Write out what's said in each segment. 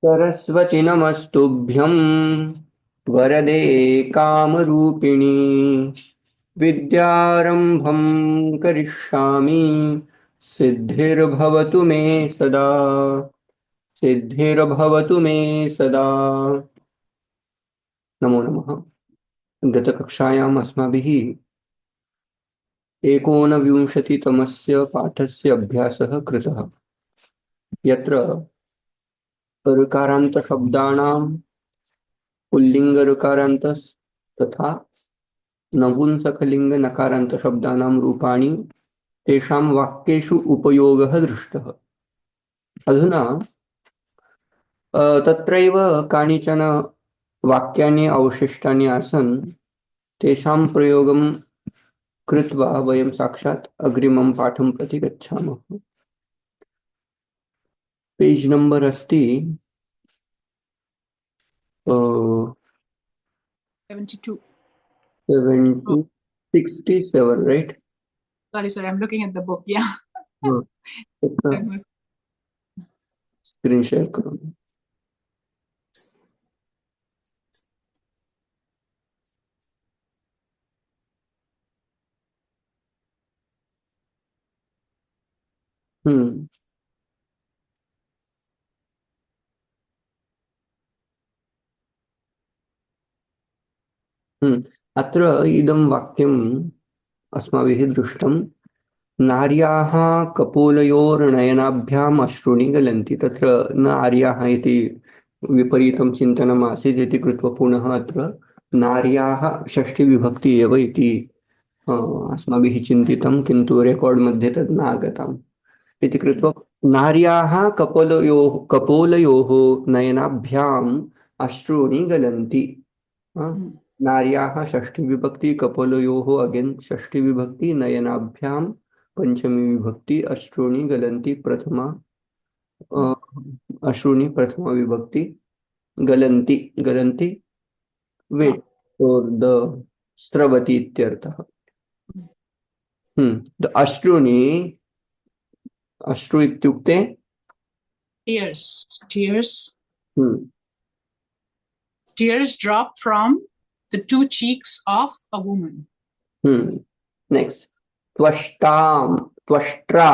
सरस्वती नमस्तुभ्यं वरदे कामरूपिणी विद्यारंभं करिष्यामि सिद्धिर्भवतु मे सदा सिद्धिर्भवतु मे सदा। नमो नमः। गतकक्षायाम् अस्माभिः एकोनविंशतितमस्य पाठस्य अभ्यासः कृतः, यत्र ऋकारान्तशब्दानां पुल्लिङ्ग तथा नपुंसकलिंग नकारांत शब्दानां रूपाणि तेषां वाक्येषु उपयोगः दृष्टः। अधुना तत्रैव कानिचन वाक्यानि अवशिष्टानि आसन्, तेषां प्रयोगं कृत्वा वयं साक्षात् अग्रिमं पाठं प्रति गच्छामः। पेज नंबर अस्ति 72. 67, right? Sorry, I'm looking at the book. Yeah. Screen share करो। हम्म अत्र इदं वाक्यम् अस्माभिः दृष्टं। नार्याः कपोलयोर्नयनाभ्याम् अश्रूणि गलन्ति। तत्र न आर्याः इति विपरीतं चिन्तनम् आसीत् इति कृत्वा पुनः अत्र नार्याः षष्ठीविभक्ति एव इति अस्माभिः चिन्तितं, किन्तु रेकार्ड् मध्ये तद् न आगतम् इति कृत्वा नार्याः कपोलयोः नयनाभ्याम् अश्रूणि गलन्ति। नार्याः षष्ठी विभक्ति, कपोलयोः अगेन षष्ठी विभक्ति, नयनाभ्याम पंचमी विभक्ति, अश्रूणि गलन्ति प्रथमा अश्रूणि प्रथमा विभक्ति, गलन्ति गलन्ति वेट और द स्रवति इत्यर्थः। द अश्रूणि, अश्रु इत्युक्ते tears drop from the two cheeks of a woman. Next, त्वष्ट्रा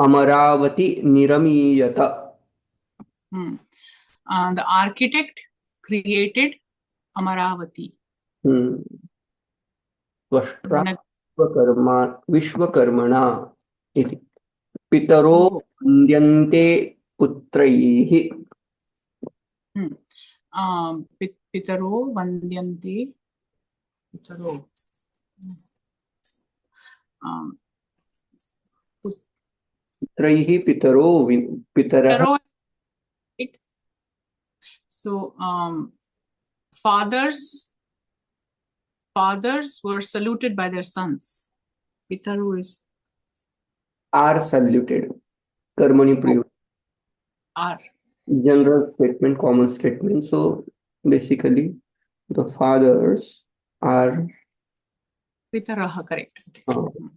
Amravati निरमीयत. The architect created Amaravati. त्वष्ट्रा विश्वकर्मणा इति। पितरो वन्द्यन्ते पुत्रैः। पितरो वन्द्यन्ते पितरो पुत्रैः पितरो पितरः। So fathers were saluted by their sons. Pitaru is are saluted. Karmani prayoga. Are general statement, common statement. So basically the fathers are Pitaraha, correct.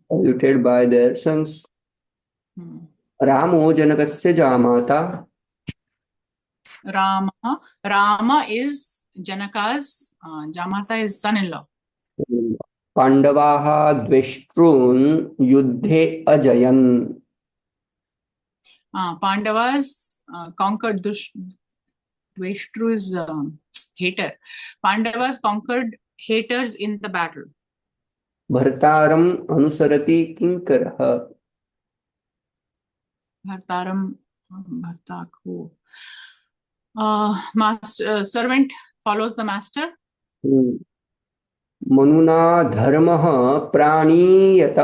saluted by their sons. Ramo janakasya jamata. Rama is Janaka's Jamata is son-in-law. पांडवाः द्वेष्ट्रून् युद्धे अजयन्. Pandavas conquered Dveshtru is hater. Pandavas conquered haters in the battle. भर्तारम् अनुसरति किंकरः. Bhartaku. Servant follows the master. मनुना धर्मः प्राणीयत.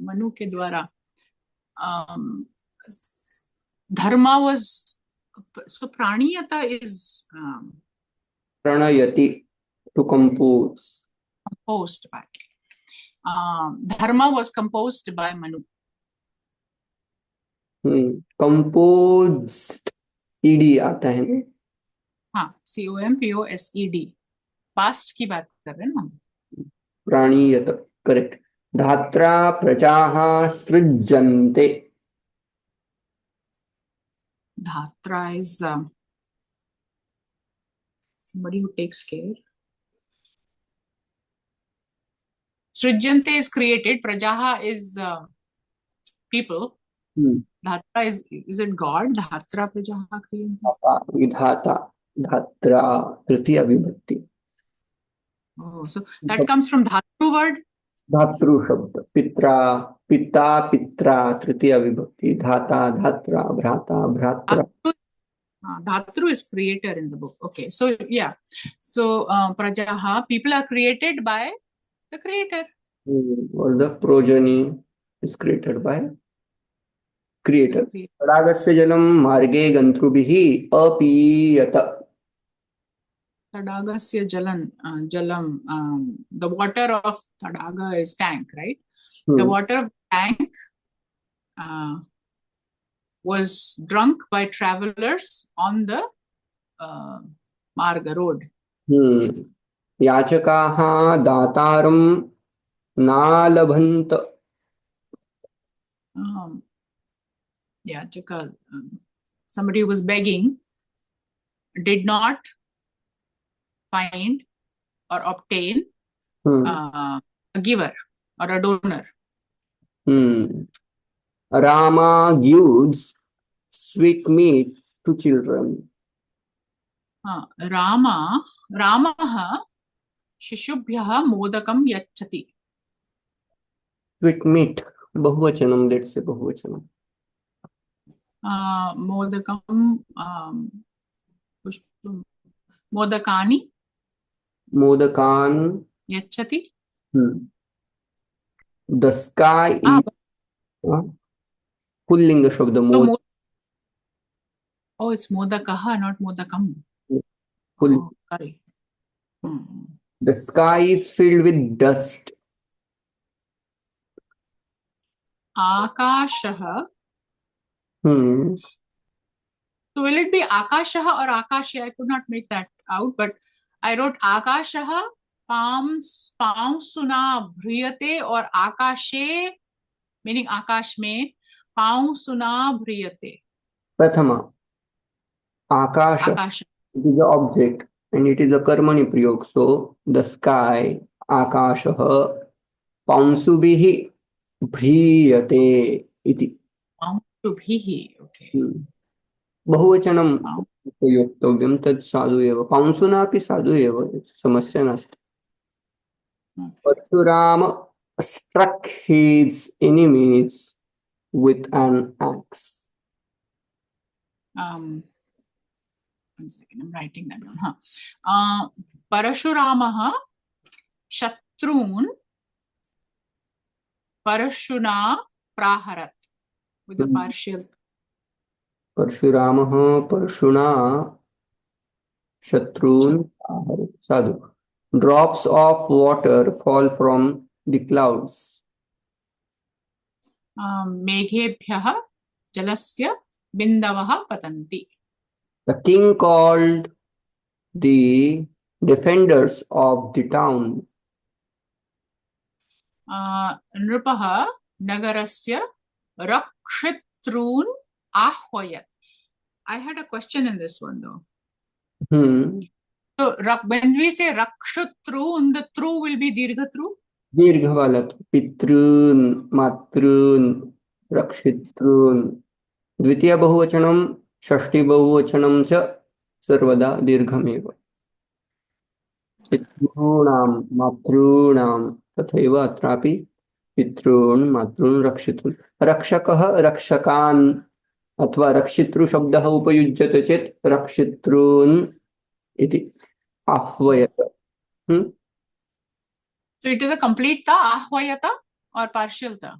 मनु के द्वारा dharma was so praniyata is pranayati, to compose, composed by dharma was composed by Manu. composed ed आता है ना? हाँ, COMPOSED past की बात कर रहे हैं ना. प्राणीयत, करेक्ट. धात्रा प्रजाः सृज्यन्ते. Dhatra is somebody who takes care. Srijyante is created. Prajaha is people. Dhatra is it God? Dhatra Prajaha Kriyanti. विधाता धात्रा तृतीय विभक्ति. Oh, so that comes from Dhatu word. धातृ शब्द पित्रा पिता पित्रा तृतीय विभक्ति धाता धात्रा भ्राता भ्रात्रा. Dhatru is creator in the book. Okay, so yeah, so Prajaha, people are created by the creator. Or the progeny is created by creator. तडागस्य जलं मार्गे गन्तृभिः अपीयत. Tadagasya jalam, the water of Tadaga is tank, right? The water of tank was drunk by travelers on the Marga road. याचकाः दातारं नालभन्त. Yachaka, somebody who was begging did not find or obtain a giver or a donor. Rama gives sweet meat to children. Ramaha shishubhyah modakam yachati. Sweet meat, bahuvachanam, let's say bahuvachanam. Modakam, modakani. Modakan. Yachati. The sky is pullinga shabda. Oh, it's modakaha, not modakam. Sorry. The sky is filled with dust. Akashaha. So will it be Akashaha or Akashi? I could not make that out, but I wrote Akashaha paamsuna bhriyate or Akashe, meaning Akash mein paamsuna bhriyate. Prathama. Akasha. It is the object and it is a karmani prayog. So the sky, Akashaha, paamsubhihi bhriyate iti. Paamsubhihi, okay. बहुवचनम् उपयोक्तव्यं तत् साधु एव. पांसुनापि साधु एव, समस्या नास्ति. Parshurama struck his enemies with an axe. One second, I'm writing that down. Parashuramaha shatrun parashuna praharat with the partial. Parshuramaha parshuna shatrun praharat. Sadhu. Drops of water fall from the clouds. Meghebhyah jalasya bindavaha patanti. The king called the defenders of the town. Nrupaha nagarasya rakshitrun ahvayat. I had a question in this one though. So when we say rakshitrun, the tru will be dirghatru. Dirghavalat. Pitrun, matrun, rakshitrun. Dvitiya bahuvachanam, shashti bahuvachanam cha sarvada dirghamev. Pitrunam, matrunam, tathaiva atrapi pitrun, matrun, rakshitun. Rakshakah, rakshakan, अथवा रक्षितृ शब्दः उपयुज्यते चेत् रक्षितॄन् इति आह्वयत. So it is a complete ta, ahvayata or partial ta?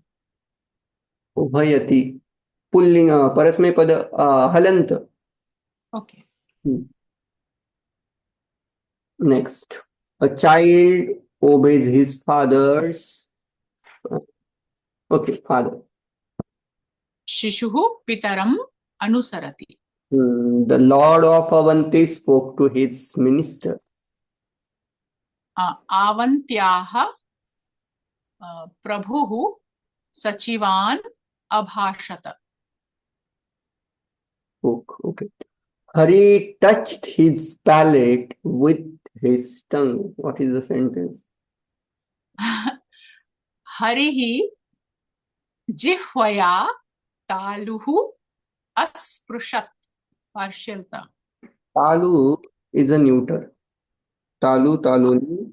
उभयति. पुल्लिंग परस्मैपद हलन्त. Okay. Next, a child obeys his father's. Okay, father. Shishuhu pitaram anusarati. The Lord of Avanti spoke to his ministers. Avantyaha prabhuhu sachivan abhashata. spoke. Okay. Hari touched his palate with his tongue. What is the sentence? हरिः जिह्वया तालुः अस्पृशत्. पार्शियल्ता. Talu is a neuter. Talu, taluni,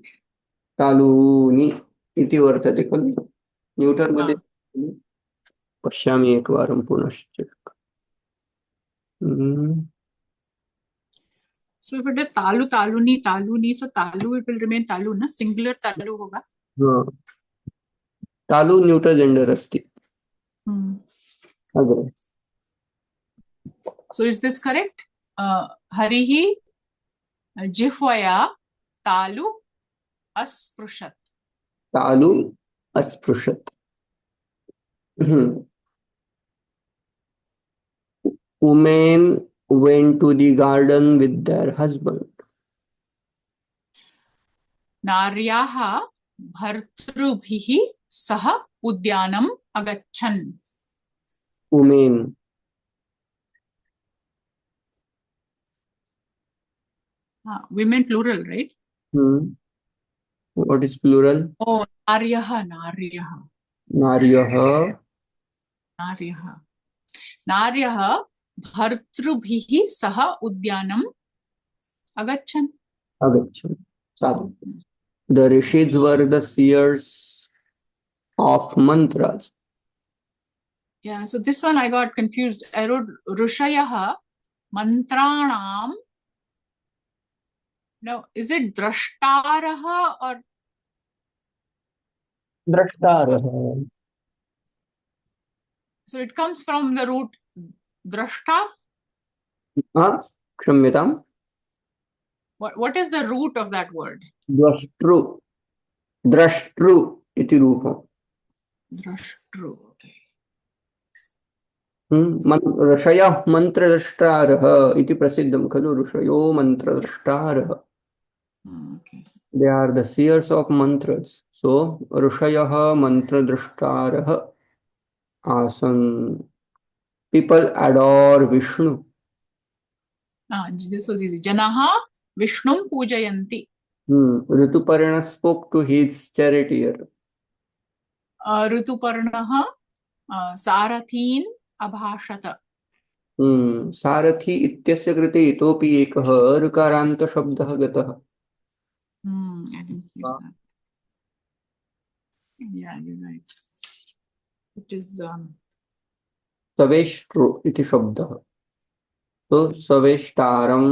taluni इति वर्तते खलु. Neuter मध्ये पश्यामि एकवारं पुनश्च. So if it is talu, taluni, taluni, so talu it will remain talu, na? Singular talu होगा. तालु न्यूटर् जेंडर अस्ति. अग्रे. So is this correct? हरिः जिह्वया तालु अस्पृशत्. तालु अस्पृशत्. Women went to the garden with their husband. नार्याः भर्तृभिः सह उद्यानम् अगच्छन्. Women. Women plural, right? What is plural? Oh, नार्यः, नार्यः. नार्यः. नार्यः. नार्यः भर्तृभिः सह उद्यानम् अगच्छन्. अगच्छन्. साधु. The rishis were the seers of mantras. Yeah, so this one I got confused. I wrote Rushayah Mantranam. No, is it Drashtarah or Drashtarah. so it comes from the root Drashta? क्षम्यताम्. What is the root of that word? द्रष्टृ. द्रष्टृ इति रूपम्. Drashtru, okay. ऋषयः मन्त्रद्रष्टारः इति प्रसिद्धं खलु. ऋषयो मन्त्रद्रष्टारः. Okay. They are the seers of mantras. So ऋषयः मन्त्रद्रष्टारः आसन्. People adore Vishnu. This was easy. Janaha Vishnum Pujayanti. Rituparna spoke to his charioteer. Rituparnaha Sarathin Abhashata. सारथी इत्यस्य कृते इतोपि एकः ऋकारान्तशब्दः गतः. I didn't use that. Yeah, you're right. It is सवेष्ट्रु इति शब्दः. तो सवेष्टारम्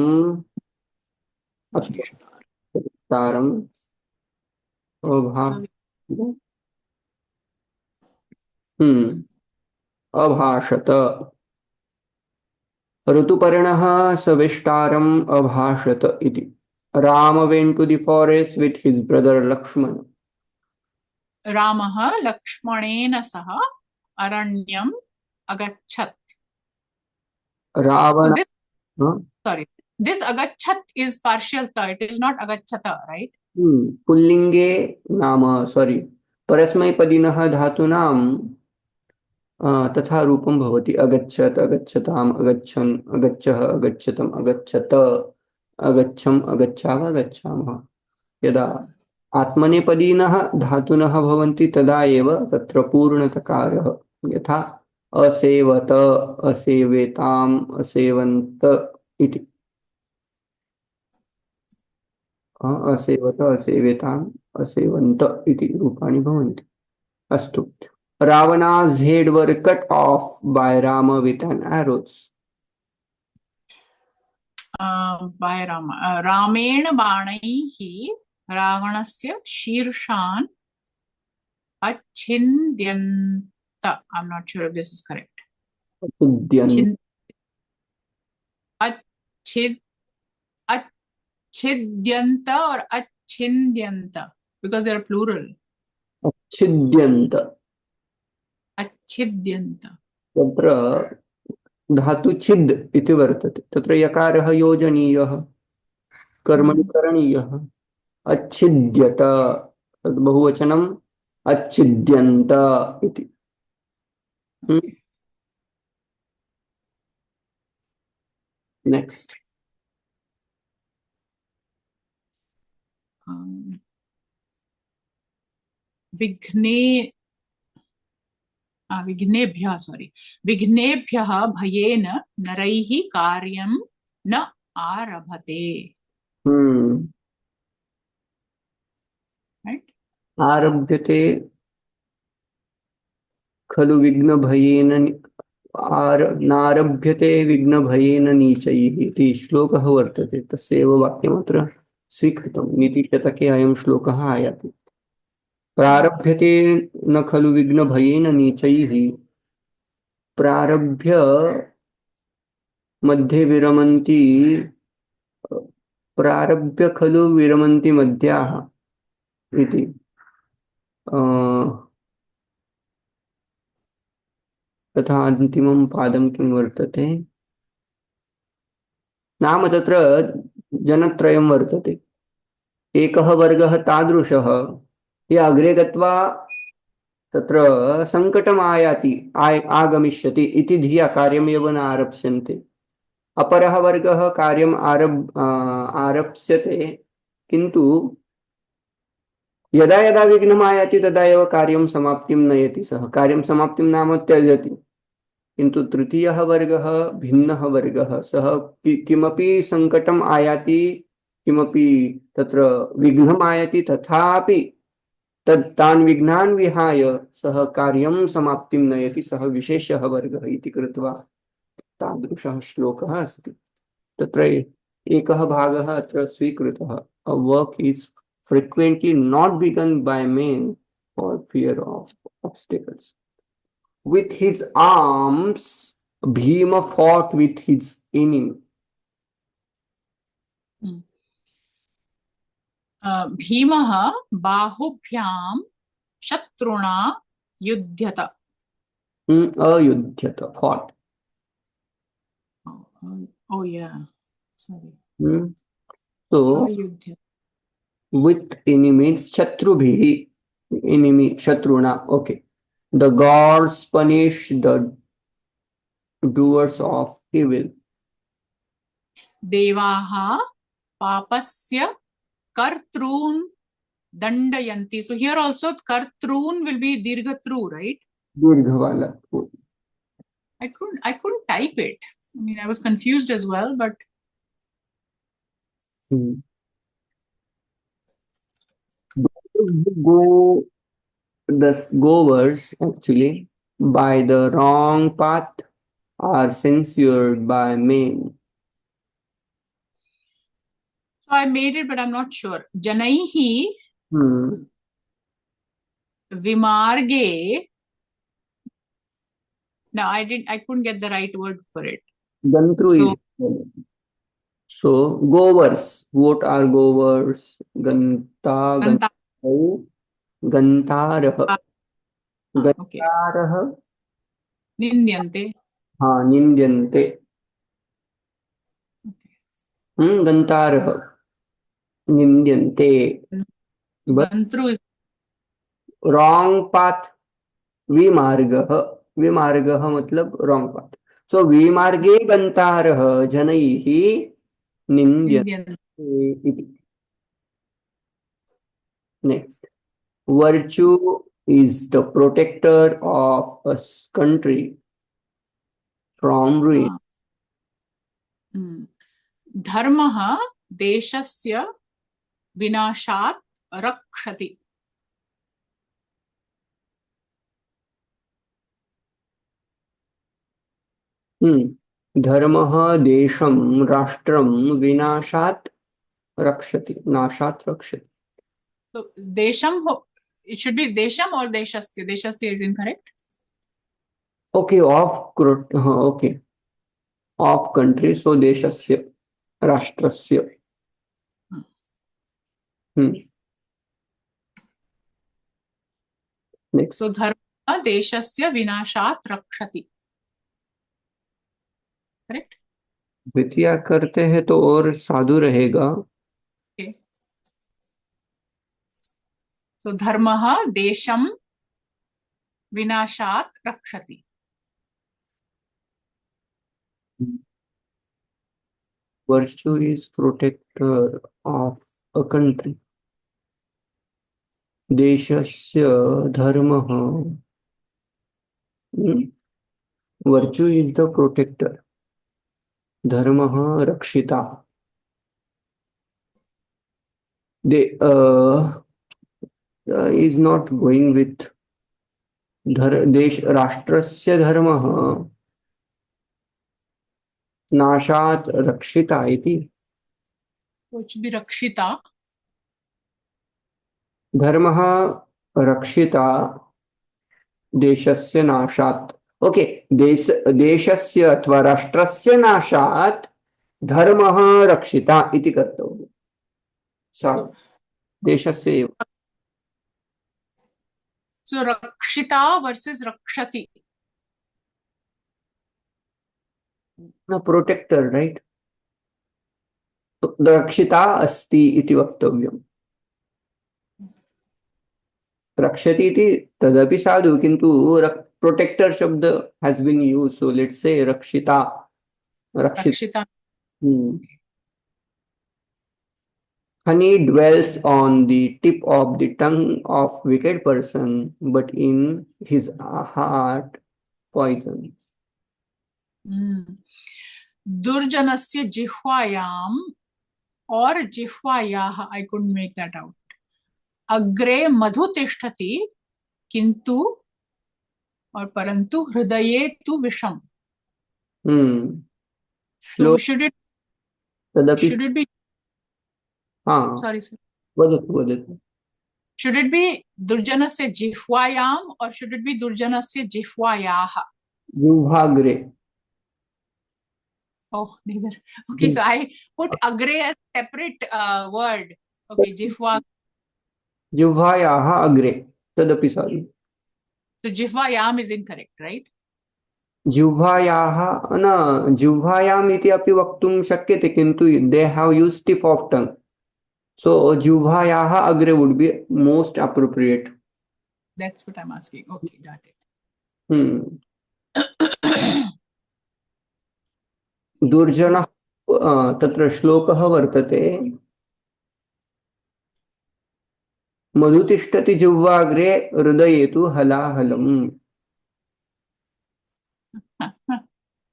अभाषत. ऋतुपर्णः सवेष्टारम् अभाषत इति. Rama went to the forest with his brother Lakshmana. Ramaha Lakshmanena saha Aranyam Agachat. Ravana. So this, this Agachat is partial ta. It is not Agachata, right? पुल्लिंगे नाम परस्मैपदिनः धातूनां तथा रूपं भवति. अगच्छत्, अगच्छताम्, अगच्छन्, अगच्छः, अगच्छतम्, अगच्छत, अगच्छम्, अगच्छाव, अगच्छामः. यदा आत्मनेपदीनः धातुनः भवन्ति तदा एव तत्र पूर्णतकारः. यथा असेवत, असेवेताम्, असेवन्त इति. असेवत, असेवेताम्, असेवन्त इति रूपाणि भवन्ति. अस्तु. Ravana's head were cut off by Rama with an arrows. By Rama. Ramena Banaihi Ravanasya Shirshan Achindyanta. I'm not sure if this is correct. Achindyanta or Achindyanta because they are plural. Achindyanta. Achindyanta. तत्र धातु छिद् इति वर्तते. तत्र यकारः योजनीयः, कर्मणि करणीयः. अच्छिद्यत तद् बहुवचनम् अच्छिद्यन्त इति. Next. विघ्ने विघ्नेभ्यः भयेन नरैः कार्यं न आरभते। हम्म। राइट। आरभ्यते खलु विघ्नभयेन नारभ्यते विघ्नभयेन नीचैः इति श्लोकः वर्तते, तस्य एव वाक्यमत्र स्वीकृतं। नीतिशतके अयं श्लोकः आयाति। प्रारभ्यते न खलु विघ्नभयेन नीचैः, प्रारभ्य मध्ये विरमन्ति, प्रारभ्य खलु विरमन्ति मध्याः इति। तथा अन्तिमं पादं किं वर्तते नाम, तत्र जनत्रयं वर्तते। एकः वर्गः तादृशः ये अग्रे गत्वा तत्र सङ्कटम् आगमिष्यति इति धिया कार्यमेव न आरप्स्यन्ते। अपरः वर्गः कार्यम् आरप्स्यते, किन्तु यदा यदा विघ्नम् आयाति तदा एव कार्यं समाप्तिं नयति। सः कार्यं समाप्तिं नाम त्यजति। किन्तु तृतीयः वर्गः भिन्नः वर्गः। सः किमपि सङ्कटम् आयाति, किमपि तत्र विघ्नम् आयाति, तथापि तान् विघ्नान् विहाय सः कार्यं समाप्तिं नयति। सः विशेषः वर्गः इति कृत्वा तादृशः श्लोकः अस्ति। तत्र एकः भागः अत्र स्वीकृतः। A work is frequently not begun by men for fear of obstacles. With his arms, Bhima fought with his enemy. भीमः बाहुभ्यां शत्रुणा युध्यत। Ayudhyat, fought. Oh yeah, sorry. So, Ayudhyat. with enemies, Shatrubhi, enemy, Shatruna, okay. The gods punish the doers of evil. Devaha papasya kartrun dandayanti. So here also kartrun will be dirghatru, right? Dirghavala. I couldn't type it. I mean, I was confused as well, but The goers actually by the wrong path are censured by men. so I made it, but I'm not sure. Janaihi vimarge. No, I couldn't get the right word for it. Gantru so goers. What are goers? Ganta, Gantarah. Okay. Gantarah. Nindyante. हाँ, निंद्यन्ते। गंतारः निंद्यन्ते। Gantru is wrong path, विमार्गः। विमार्गः मतलब wrong path. So विमार्गे गन्तारः जनैः निंद्यन्ते इति। Next, virtue is the protector of a country from ruin. Dharmah deshasya vinashat rakshati. धर्मः देशं राष्ट्रं विनाशात् रक्षति, नाशात् रक्षति. So desham, it should be desham or deshasya. Deshasya is incorrect. Okay, okay, of country, so deshasya, rashtrasya. Next. So dharma deshasya vinashat rakshati. Correct. द्वितीया करते हैं तो और साधु रहेगा. Okay. So dharmah desham vinashat rakshati. virtue is protector of a country. देशस्य धर्मः. Virtue is the protector. Dharmah rakshita. They is not going with देश राष्ट्रस्य धर्मः नाशात् रक्षिता इति. Which be rakshita. धर्मः रक्षिता देशस्य नाशात्. ओके, देशस्य अथवा राष्ट्रस्य नाशात् धर्मः रक्षिता इति कर्तव्यम्. देशस्य एव. So rakshita versus rakshati. No, protector, right? रक्षिता अस्ति इति वक्तव्यम्. रक्षति इति तदपि साधु, किन्तु प्रोटेक्टर शब्द has been used, so let's say रक्षिता. Rakshita. Honey dwells on the tip of the tongue of wicked person, but in his heart poison. Durjanasya jihvayam or jihvayaha, I couldn't make that out. Agre madhu tishtati kintu or parantu hridaye tu visham. So should it be sorry sir. वदतु. Should it be durjanasya jihvayam or should it be durjanasya jihvayaha? जिह्वाग्रे. Oh, neither. Okay, so I put agre as separate word. Okay, jihva. जिह्वायाः अग्रे तदपि साधु. So jihvayam is incorrect, right? जिह्वायाः न जिह्वायाम् इति अपि वक्तुं शक्यते, किन्तु they have used tip of tongue. So जिह्वायाः अग्रे would be most appropriate. That's what I'm asking. Okay, got it. दुर्जनः तत्र श्लोकः वर्तते. मधु तिष्ठति जिह्वाग्रे हृदये तु हलाहलम्.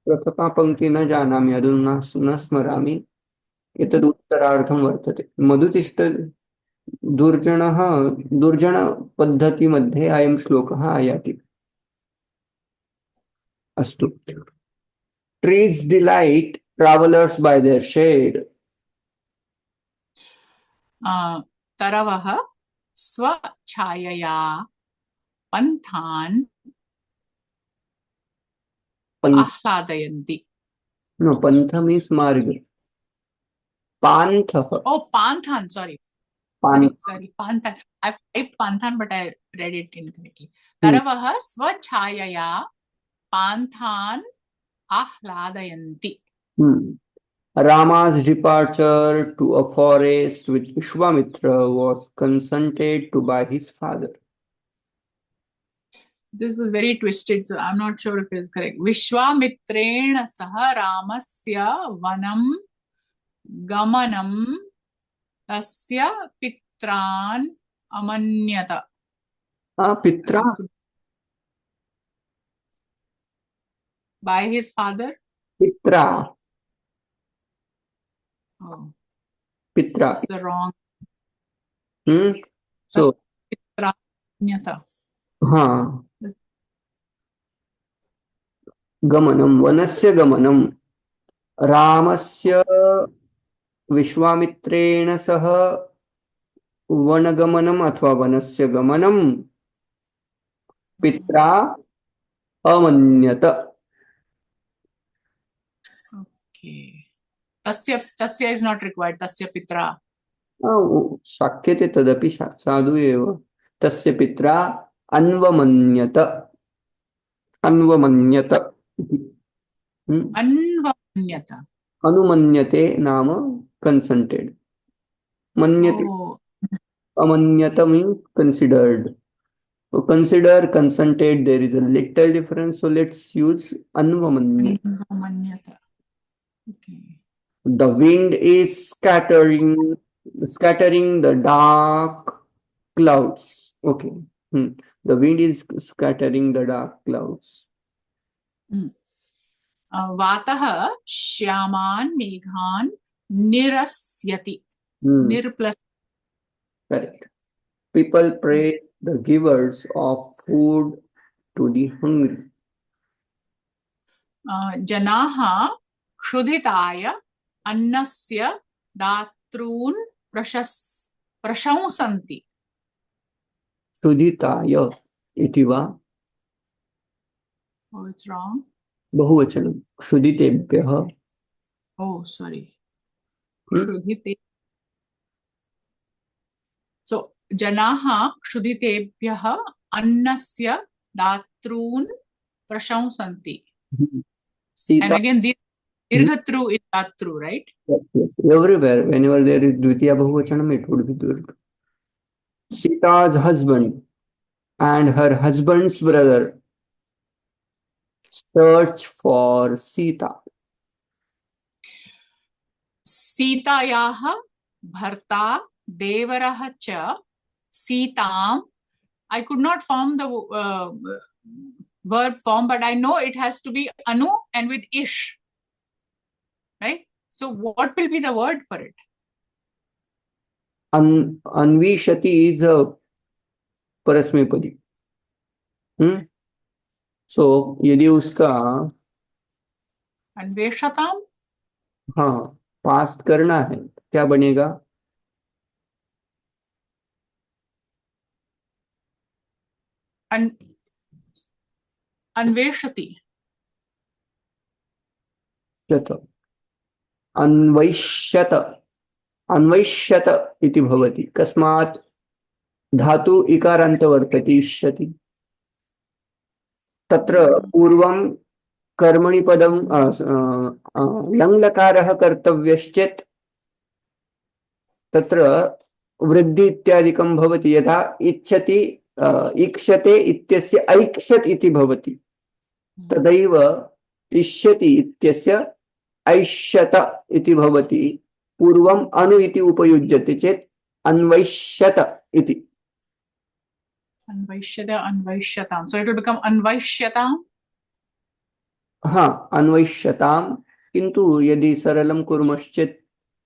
प्रथमा पंक्ति न जानामि, अधुना न स्मरामि. एतद् उत्तरार्थं वर्तते. मधु तिष्ठति दुर्जन पद्धति मध्ये अयं श्लोकः आयाति. अस्तु. Trees delight travelers by their shade. Taravaha swachayaya panthan ahladayanti. No, pantha means marg. Pantha. Oh, panthan, sorry. Sorry, panthan. I've typed panthan, but I read it incorrectly. Taravaha swachayaya panthan ahladayanti. Rama's departure to a forest with Vishwamitra was consented to by his father. This was very twisted, so I'm not sure if it's correct. Vishwamitrena saha Ramasya vanam gamanam tasya pitran amanyata. Pitra? By his father? Pitra. Oh, Pitra. that's the wrong. So, Pitran amanyata. गमनम वनस्य गमनम रामस्य विश्वामित्रेण सह वनगमनम अथवा वनस्य गमनम पित्रा अमन्यत. Okay. Tasya is not required. Tasya pitra. शक्यते तदपि साधु एव. तस्य पित्रा अन्वमन्यत. अन्वमन्यत. Anvamanyata. अनुमन्यते नाम कंसेंटेड. मन्यते. Amanyata means considered. So consider, consented, there is a little difference. So let's use anvamanyata. Anvamanyata. Okay. The wind is scattering the dark clouds. Okay. The wind is scattering the dark clouds. वातः श्यामान् मेघान् निरस्यति. Nirplas. Correct. People praise the givers of food to the hungry. जनाः क्षुधिताय अन्नस्य दातॄन् प्रशंसन्ति. क्षुधिताय इति वा? Oh, it's wrong. बहुवचनं. क्षुधितेभ्यः. Oh, sorry. क्षुधिते. So, जनाः क्षुधितेभ्यः अन्नस्य दातॄन् प्रशंसन्ति. And again, dirghatru is datru, right? Yes. Everywhere, whenever there is dvitiya bahuvachanam, it would be dirgha. Sita's husband and her husband's brother search for Sita. सीतायाः भर्ता देवरः च सीताम्. I could not form the verb form, but I know it has to be anu and with ish, right? So what will be the word for it? Anvishati is a परस्मैपदी. So यदि उसका अन्वेषताम, हाँ, past करना है, क्या बनेगा? अन्वेषति. अन्वैष्यत. अन्वैष्यत इति भवति. कस्मात्? धातु इकारान्त वर्तते इष्यति. तत्र पूर्वं कर्मणि पदं लङ्लकारः कर्तव्यश्चेत् तत्र वृद्धि इत्यादिकं भवति. यथा इच्छति इक्षते इत्यस्य ऐक्षत् इति भवति. तदैव इष्यति इत्यस्य ऐष्यत इति भवति. पूर्वम् अनु इति उपयुज्यते चेत् अन्वैष्यत इति. Anvaishyata, anvaishyatam. So it will become anvaishyatam. हाँ, अन्वैष्यताम्. किन्तु यदि सरलं कुर्मश्चेत्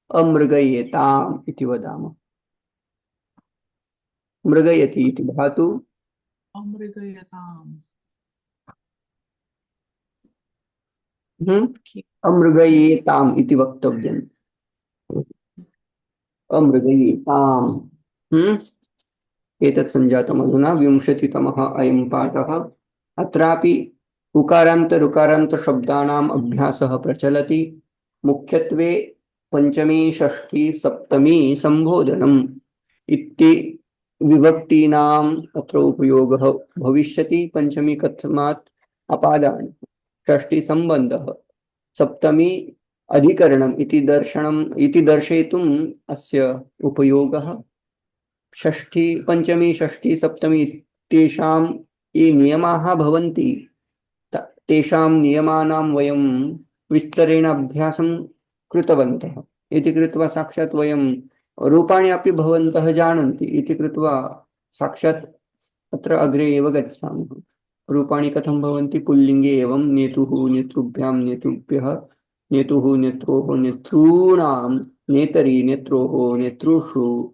अमृगयेताम् इति वदामः. मृगयति इति धातु अमृगयताम्. अमृगयेताम् इति वक्तव्यम्. अमृगयेताम्. एतत् संजातम्. अधुना 20तमः अयं पाठः. अत्रापि उकारान्त ऋकारान्त शब्दानाम् अभ्यासः प्रचलति. मुख्यत्वे पंचमी षष्ठी सप्तमी संबोधनम् इति विभक्तीनाम् अत्र उपयोगः भविष्यति. पंचमी कथमात् अपादानम्, षष्ठी संबन्धः, सप्तमी अधिकरणम् इति दर्शनम् इति दर्शयितुम् अस्य उपयोगः. षष्ठी पंचमी षष्ठी सप्तमी तेषां ये नियमाः भवन्ति तेषां नियमानां वयं विस्तरेण अभ्यासं कृतवन्तः. इति कृत्वा साक्षात् वयं रूपाणि अपि भवन्तः जानन्ति इति कृत्वा साक्षात् अत्र अग्रे एव गच्छामः. रूपाणि कथं भवन्ति? पुल्लिङ्गे एवं नेतुः नेतृभ्यां नेतृभ्यः, नेतुः नेत्रोः नेतॄणां, नेतरी नेत्रोः नेतृषु,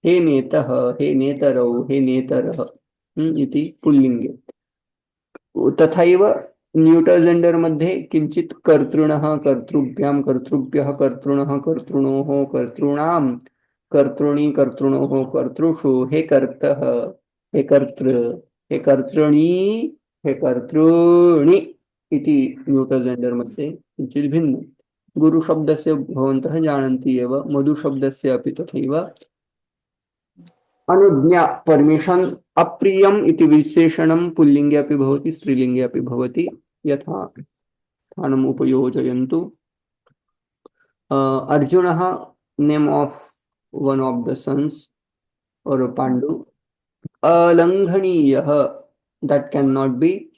हे नेतः हे नेतरौ हे नेतरः इति पुल्लिङ्गे. तथैव न्यूटर् जेण्डर् मध्ये किञ्चित् कर्तृणः कर्तृभ्यां कर्तृभ्यः कर्तृणः कर्तृणोः कर्तॄणां कर्तॄणि कर्तृणोः कर्तृषु, हे कर्तः हे कर्तृ हे कर्तॄणि हे कर्तॄणि इति न्यूटर् जेण्डर् मध्ये किञ्चित् भिन्नं. गुरुशब्दस्य भवन्तः जानन्ति एव. मधुशब्दस्य अपि तथैव अनुज्ञा परमिशन अप्रियम इति विशेषणं पुल्लिङ्गे अपि भवति स्त्रीलिङ्गे अपि भवति. यथा स्थानम् उपयोजयन्तु. अर्जुनः name of one of the sons और Pandu. अलंघनीयः, that cannot be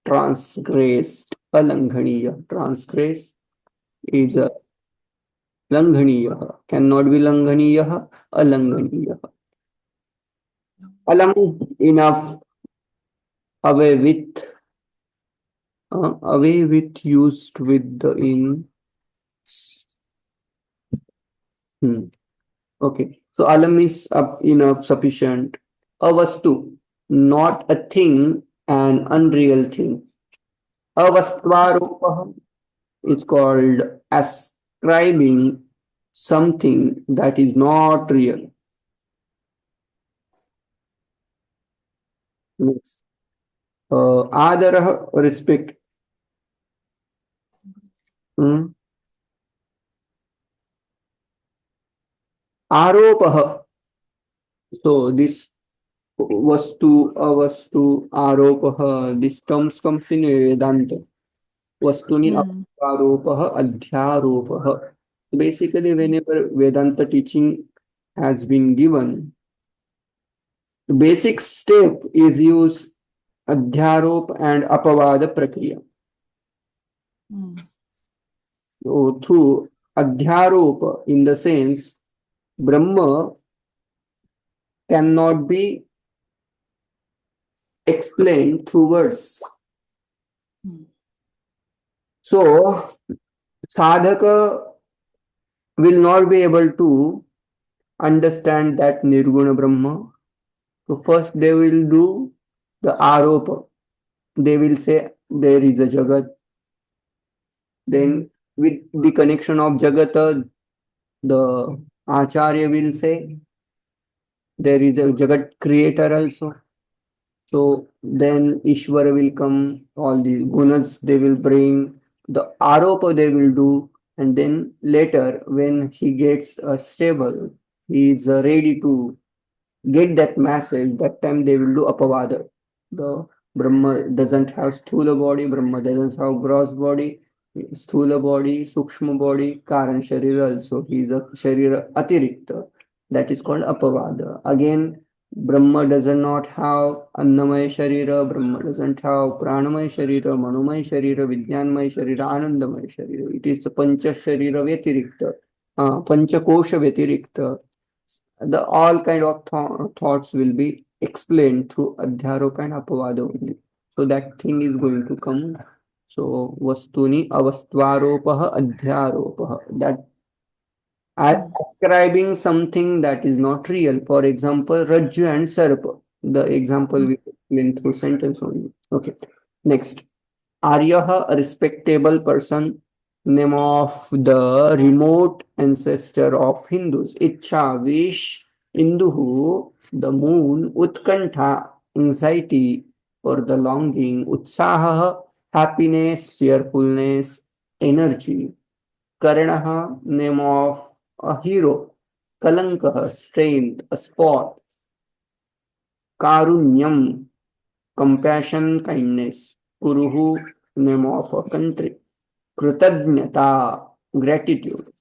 transgressed. अलंघनीय, transgress is लङ्घनीयः, cannot be लङ्घनीयः, अलङ्घनीयः. Alam, enough, away with used with the in. Okay, so alam is enough, sufficient. A vastu, not a thing, an unreal thing. Avastvarupah is called ascribing something that is not real. Next. Adarah, respect. Hmm. Aropah. So this vastu, avastu, aropah, this terms comes in Vedanta. Vastuni aropah, adhyaropah. Basically, whenever Vedanta teaching has been given, the basic step is use adhyarop and apavada prakriya. So through adhyaropa, in the sense, Brahma cannot be explained through words. So sadhaka will not be able to understand that Nirguna Brahma. So first they will do the aropa. They will say there is a Jagat. Then with the connection of Jagata, the Acharya will say there is a Jagat creator also. So then Ishvara will come, all the gunas they will bring, the aropa they will do, and then later when he gets stable, he is ready to get that message, that time they will do apavada. The Brahma doesn't have sthula body, Brahma doesn't have gross body, sthula body, sukshma body, karan sharira also. He is a sharira atirikta. That is called apavada. Again, Brahma does not have annamaya sharira, Brahma doesn't have pranamaya sharira, manomaya sharira, vijnanmaya sharira, anandamaya sharira. It is the pancha sharira vyatirikta, pancha kosha vyatirikta. The all kind of thoughts will be explained through adhyaropa and apavada only. So that thing is going to come. So vastuni avastvaropah adhyaropah. That ascribing something that is not real. For example, Rajju and Sarpa. The example we went through sentence only. Okay. Next. Aryaha, a respectable person, name of the remote ancestor of Hindus. Ichha, wish, Induhu, the moon, Utkantha, anxiety or the longing, Utsaha, happiness, cheerfulness, energy. Karanaha, name of a hero. Kalankaha, strength, a spot. Karunyam, compassion, kindness. Kuruhu, name of a country. Kritajnata, gratitude.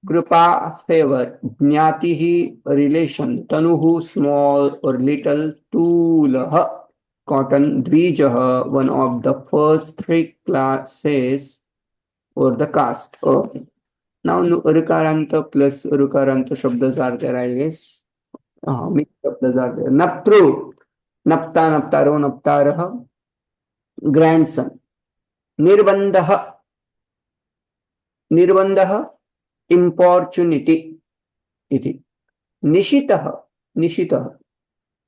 Kripa, favor. Jnatihi, relation. Tanuhu, small or little. Tulaha, cotton. Dvijaha, one of the first three classes or the caste. Now, Rukaranta plus Rukaranta shabdas are there, I guess. Mixed shabdas are there. Naptru, Napta, Naptaro, Naptaraha, grandson. Nirbandha, Nirbandha, importunity. Iti. Nishitaha, Nishitaha,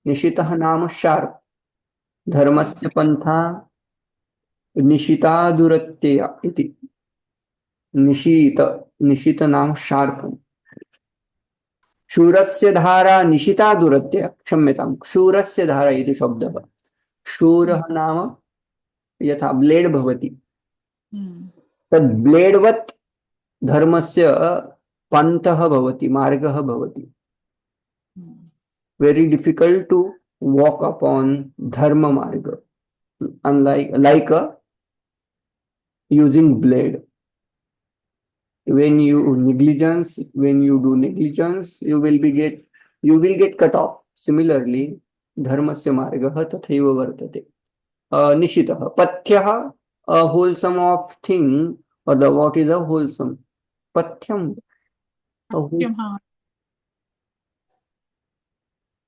Nishitaha नाम sharp. धर्मस्य पंथा निशिता दुरत्यया इति. निशीत, निशित नाम sharp. शूरस्य धारा निशिता दुरत्यया. क्षम्यतां. शूरस्य धारा इति शब्दः. शूरः नाम यथा ब्लेड भवति. तद् ब्लेडवत् धर्मस्य पन्थः भवति, मार्गः भवति. Very difficult to walk upon dharma marga, unlike using blade. When you do negligence, you will get cut off. Similarly, dharmasya margah tathaiva vartate. Nishitah, pathyah, a wholesome of thing, or the what is a wholesome? Pathyam, Patyam, हाँ.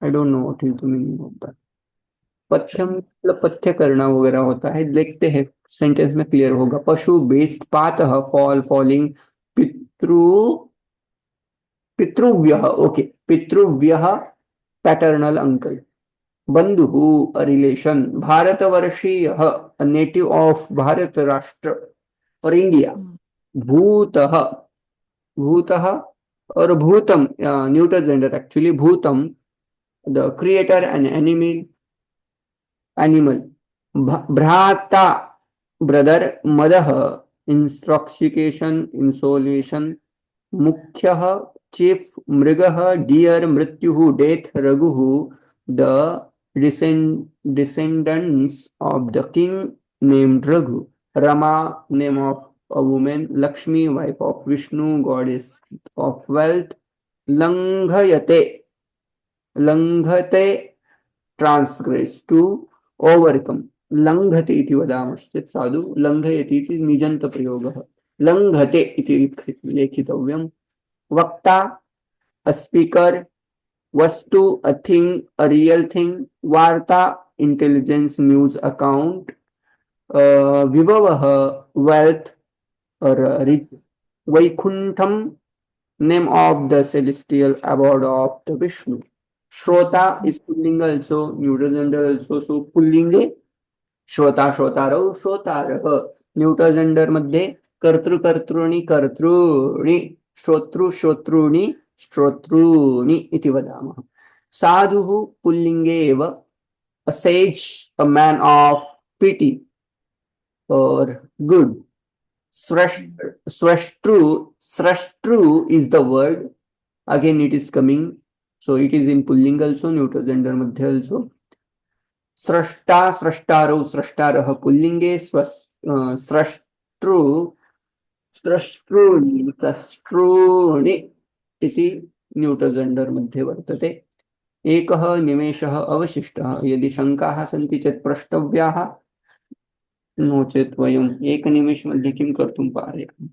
I don't know what is the meaning of that. पथ्यम मतलब पथ्य करना वगैरह होता है, देखते हैं सेंटेंस में क्लियर होगा। पशु बेस्ड पातः फॉल फॉलिंग, पितृ पितृव्यः, ओके पितृव्यः पैटर्नल अंकल, बंधुः अ रिलेशन, भारतवर्षीयः a native of Bharat Rashtra और इंडिया, भूतः भूतः और भूतम न्यूटर जेंडर एक्चुअली, भूतम द क्रिएटर एंड एनिमल, भ्राता ब्रदर, मदः इंटॉक्सिकेशन इंसोलेशन, मुख्यः चीफ, मृगः डियर मृत्युः डेथ, रघुः the descendants of the king named Raghu, Rama name of a woman, Lakshmi wife of Vishnu goddess of wealth, Langhayate लङ्घते transgress to overcome, लङ्घते इति वदामश्चेत् साधु लङ्घयति इति निजन्तप्रयोगः, लङ्घते इति लेखितव्यम्। वक्ता अ स्पीकर, वस्तु a thing a real thing, वार्ता इंटेलिजेंस न्यूज अकाउंट, विभवः वेल्थ और rich, Vaikuntham name of the celestial abode of the Vishnu. Shrota is pullinga also, neuter gender also, so pullinge श्रोता श्रोतारौ श्रोतारः, न्यूटर जेंडर मध्ये कर्तृ कर्तॄणि कर्तॄणि, श्रोतृ श्रोतॄणि श्रोतॄणि इति वदामः। साधुः पुल्लिंगे एव, a sage, a man of pity or good, Srashtru is the word. Again, it is coming. So it is in pulling also, neuter gender madhya also. Srashta, Srashtaro, Srashtarah pullinge, Srashtru, Srashtruni इति neuter gender मध्ये वर्तते। एकः निमेषः अवशिष्टः, यदि शङ्काः सन्ति चेत् प्रष्टव्याः, no चेत् वयम् एकनिमेषमध्ये किं कर्तुं पारयामः?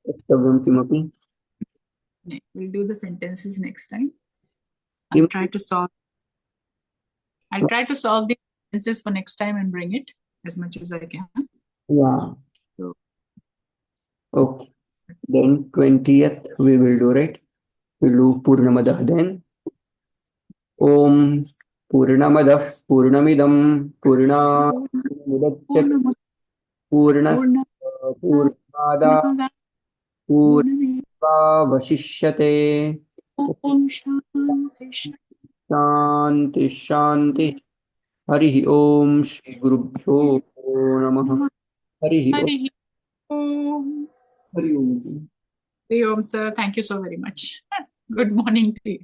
वक्तव्यं किमपि? We'll do the sentences next time. किं? I'll try to solve the sentences for next time and bring it as much as I can. Yeah. So, Okay. Then 20th we will do, right? We'll do Purnamadah then. Om Purnamadah Purnamidam Purnamudachyat Purnas Purnada Purnavashishyate Om Shanti Shanti Shanti। Hari ओम श्री गुरुभ्यो नमः। हरि ओम। Hari Om. Hari Om. Hari Om, sir. Thank you so very much. Good morning to you.